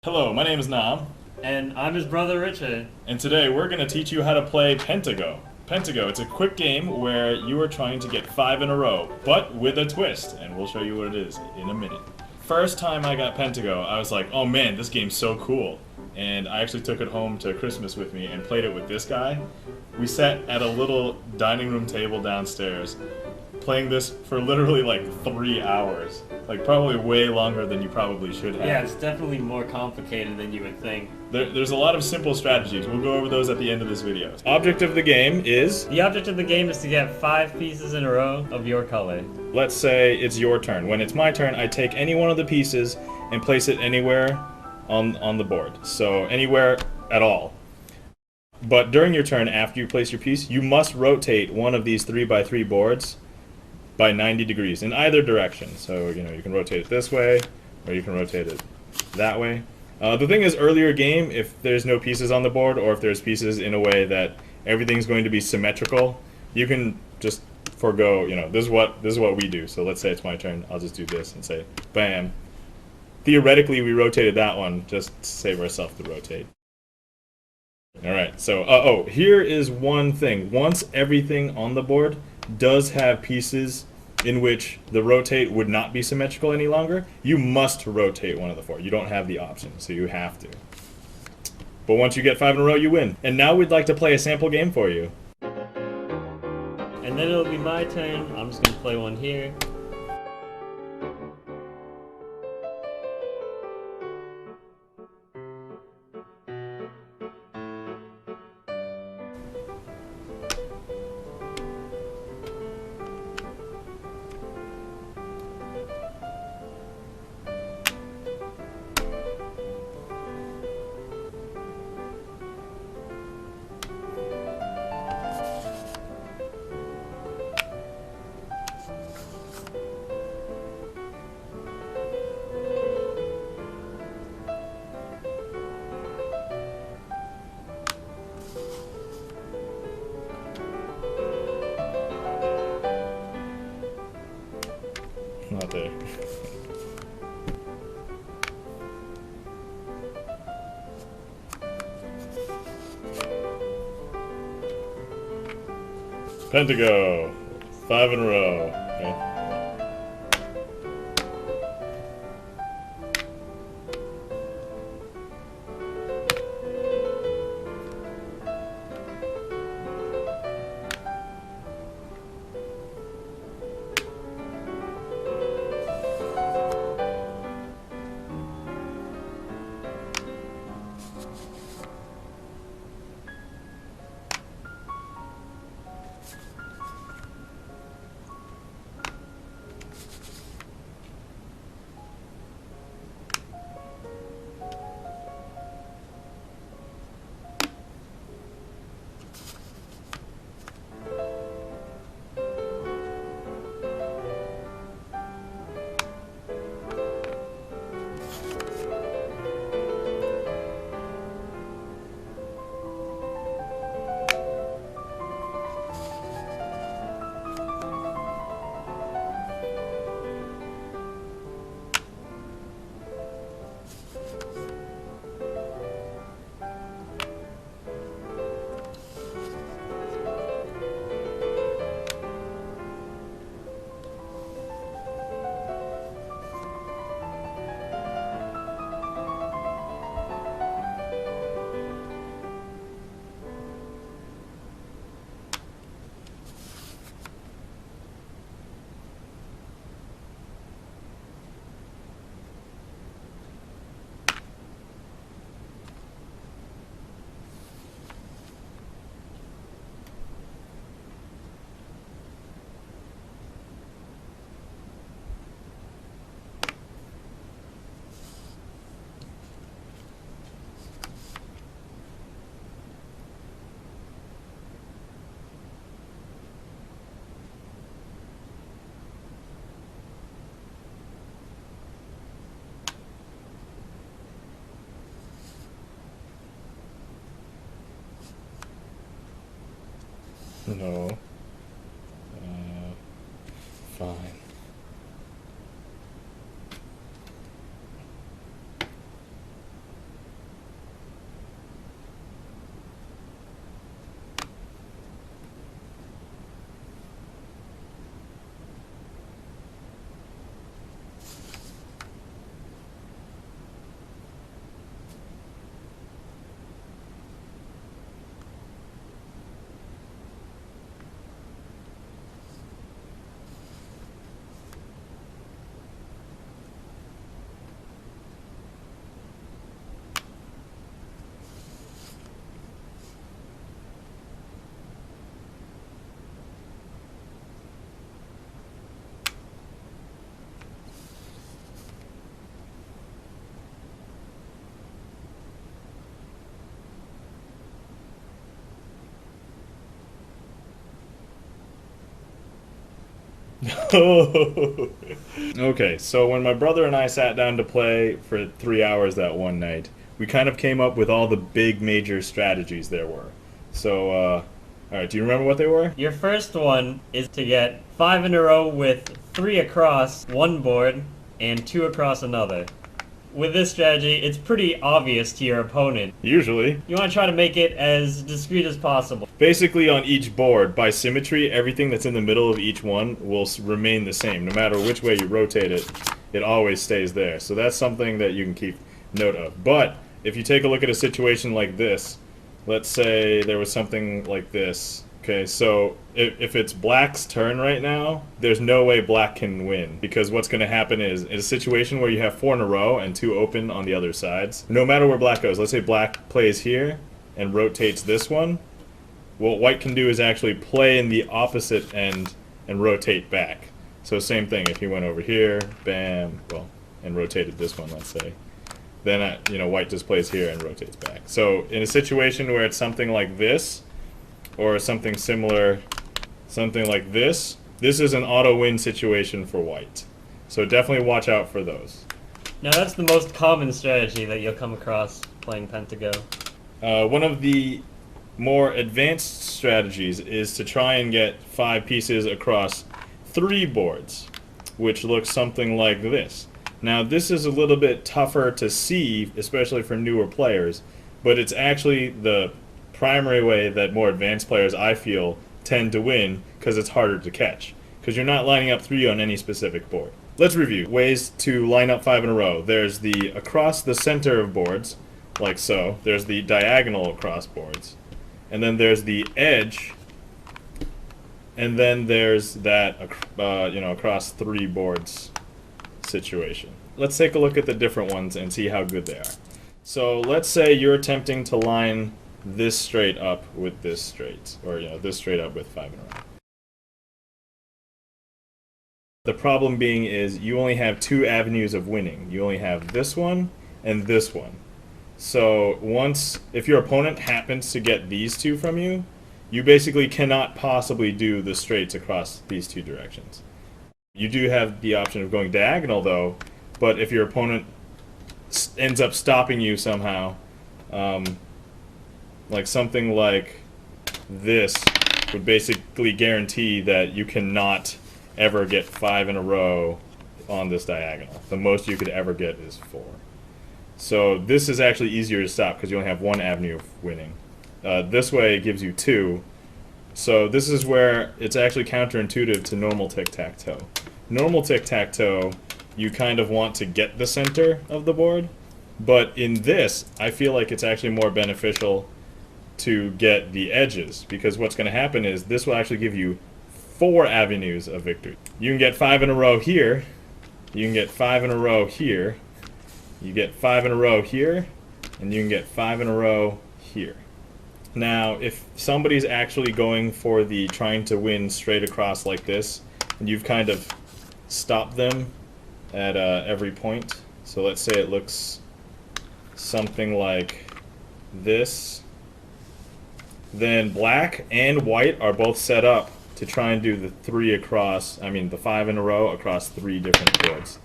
Hello, my name is Nam, And I'm his brother Richard. and today we're going to teach you how to play Pentago. Pentago, it's a quick game where you are trying to get 5 in a row, but with a twist, and we'll show you what it is in a minute. First time I got Pentago, I was like, oh man, this game's so cool. And I actually took it home to Christmas with me and played it with this guy. We sat at a little dining room table downstairs, playing this for literally like 3 hours. Like probably way longer than you probably should have. Yeah, it's definitely more complicated than you would think. There's a lot of simple strategies. We'll go over those at the end of this video. Object of the game is, The object of the game is to get 5 pieces in a row of your color. let's say it's your turn. When it's my turn, I take any one of the pieces and place it anywhere on the board. So anywhere at all. But during your turn, after you place your piece, you must rotate one of these 3x3 boards by 90 degrees in either direction. So, you can rotate it this way, or you can rotate it that way. The thing is, earlier game, if there's no pieces on the board, or if there's pieces in a way that everything's going to be symmetrical, you can just forego, this is what we do. So let's say it's my turn, I'll just do this and say, bam. Theoretically, we rotated that one just to save ourselves the rotate. Alright, so, here is one thing. Once everything on the board does have pieces in which the rotate would not be symmetrical any longer, you must rotate one of the 4. You don't have the option, so you have to. But once you get 5 in a row, you win. And now we'd like to play a sample game for you. And then it'll be my turn. I'm just gonna play one here. Not there. Pentago. 5 in a row. Okay. No. Fine. Okay, so when my brother and I sat down to play for 3 hours that one night, we kind of came up with all the big major strategies there were. So, alright, do you remember what they were? Your first one is to get 5 in a row with 3 across one board and 2 across another. With this strategy, it's pretty obvious to your opponent. Usually. You want to try to make it as discreet as possible. Basically, on each board, by symmetry, everything that's in the middle of each one will remain the same. No matter which way you rotate it, it always stays there. So that's something that you can keep note of. But if you take a look at a situation like this, let's say there was something like this. Okay, so if it's black's turn right now, there's no way black can win, because what's going to happen is, in a situation where you have 4 in a row and 2 open on the other sides, no matter where black goes, let's say black plays here and rotates this one, what white can do is actually play in the opposite end and rotate back. So same thing, if he went over here, bam, well, and rotated this one, let's say, then white just plays here and rotates back. So in a situation where it's something like this, or something similar, something like this is an auto-win situation for white. So definitely watch out for those. Now that's the most common strategy that you'll come across playing Pentago. One of the more advanced strategies is to try and get 5 pieces across 3 boards, which looks something like this. Now this is a little bit tougher to see, especially for newer players, but it's actually the primary way that more advanced players, I feel, tend to win, because it's harder to catch, because you're not lining up 3 on any specific board. Let's review ways to line up 5 in a row. There's the across the center of boards, like so. There's the diagonal across boards, and then there's the edge, and then there's that across 3 boards situation. Let's take a look at the different ones and see how good they are. So let's say you're attempting to line this straight up with this straight, or this straight up with 5 in a row. The problem being is you only have 2 avenues of winning. You only have this one and this one. So if your opponent happens to get these 2 from you, you basically cannot possibly do the straights across these 2 directions. You do have the option of going diagonal though, but if your opponent ends up stopping you somehow, like something like this would basically guarantee that you cannot ever get 5 in a row on this diagonal. The most you could ever get is 4. So this is actually easier to stop because you only have 1 avenue of winning. This way it gives you 2. So this is where it's actually counterintuitive to normal tic-tac-toe. Normal tic-tac-toe, you kind of want to get the center of the board, but in this, I feel like it's actually more beneficial to get the edges, because what's going to happen is this will actually give you 4 avenues of victory. You can get 5 in a row here, you can get 5 in a row here, you get 5 in a row here, and you can get 5 in a row here. Now, if somebody's actually going for the trying to win straight across like this, and you've kind of stopped them at every point, so let's say it looks something like this, then black and white are both set up to try and do the 3 across, the 5 in a row across 3 different boards.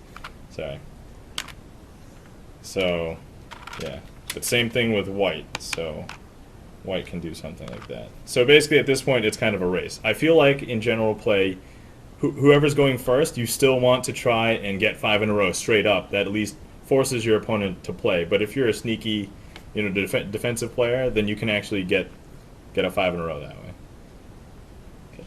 Sorry. So, yeah. But same thing with white, so white can do something like that. So basically at this point it's kind of a race. I feel like in general play, whoever's going first, you still want to try and get 5 in a row straight up. That at least forces your opponent to play. But if you're a sneaky, defensive player, then you can actually get a 5 in a row that way. Okay.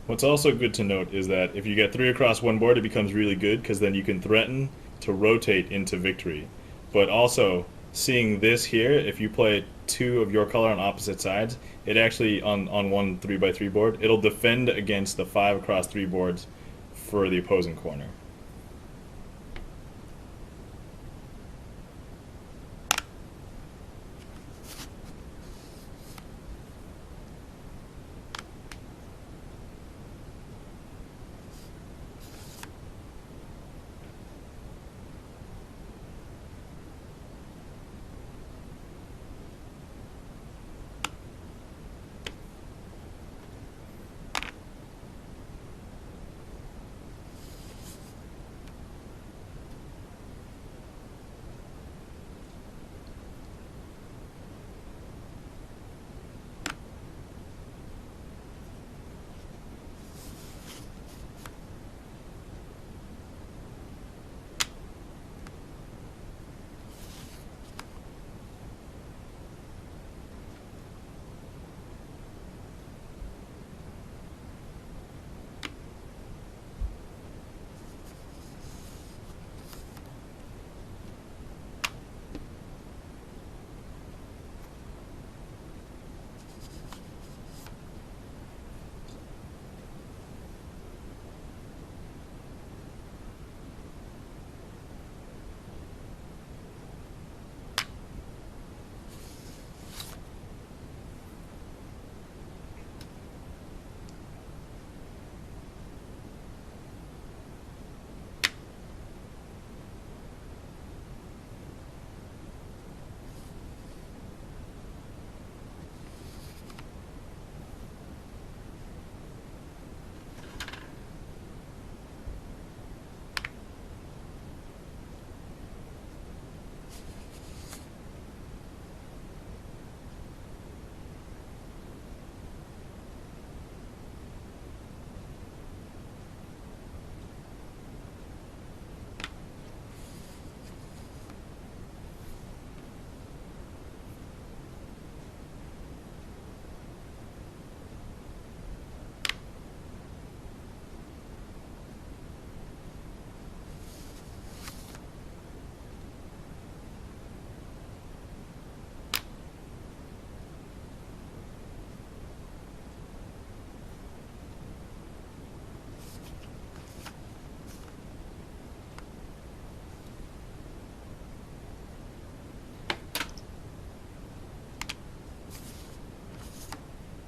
What's also good to note is that if you get 3 across one board, it becomes really good because then you can threaten to rotate into victory. But also, seeing this here, if you play 2 of your color on opposite sides, it actually, on one 3x3 board, it'll defend against the 5 across 3 boards for the opposing corner.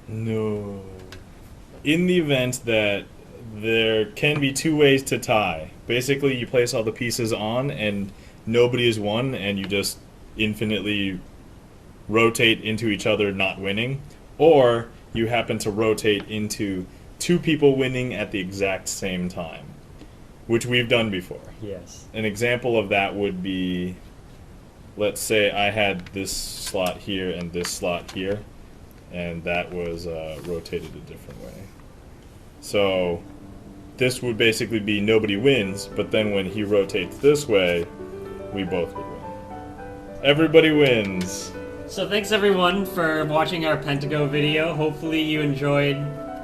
No. In the event that there can be 2 ways to tie, basically you place all the pieces on and nobody is won and you just infinitely rotate into each other not winning, or you happen to rotate into 2 people winning at the exact same time, which we've done before. Yes. An example of that would be, let's say I had this slot here and this slot here, and that was rotated a different way. So this would basically be nobody wins, but then when he rotates this way, we both would win. Everybody wins. So thanks everyone for watching our Pentago video. Hopefully you enjoyed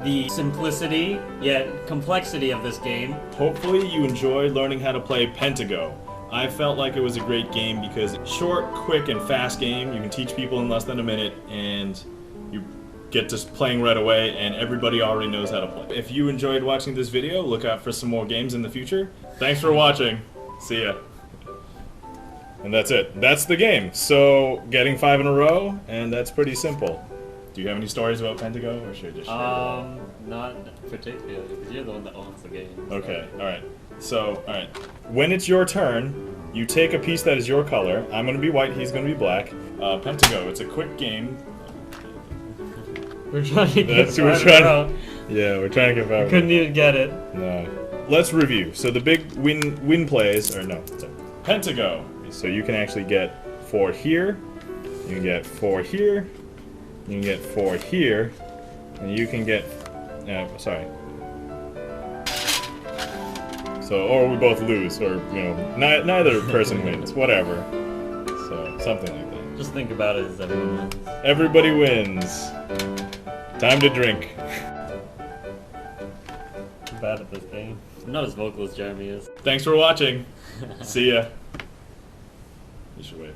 the simplicity yet complexity of this game. Hopefully you enjoyed learning how to play Pentago. I felt like it was a great game because short, quick, and fast game. You can teach people in less than a minute and you get to playing right away and everybody already knows how to play. If you enjoyed watching this video, look out for some more games in the future. Thanks for watching. See ya. And that's it. That's the game. So, getting 5 in a row, and that's pretty simple. Do you have any stories about Pentago, or should I just share it? Not particularly, because you're the one that owns the game. So. Okay, alright. So, alright. When it's your turn, you take a piece that is your color. I'm going to be white, he's going to be black. Pentago, it's a quick game. We're trying to get 5 Yeah, we're trying to get 5. Couldn't even get it. No. Let's review. So the big win plays, or no, sorry. Pentago. So you can actually get 4 here, you can get 4 here, you can get 4 here, and you can get, sorry. So, or we both lose, or, you know, neither person wins, whatever. So, something like that. Just think about it as everyone wins. Everybody wins. Time to drink. bad at this game. I'm not as vocal as Jeremy is. Thanks for watching. See ya. You should wait.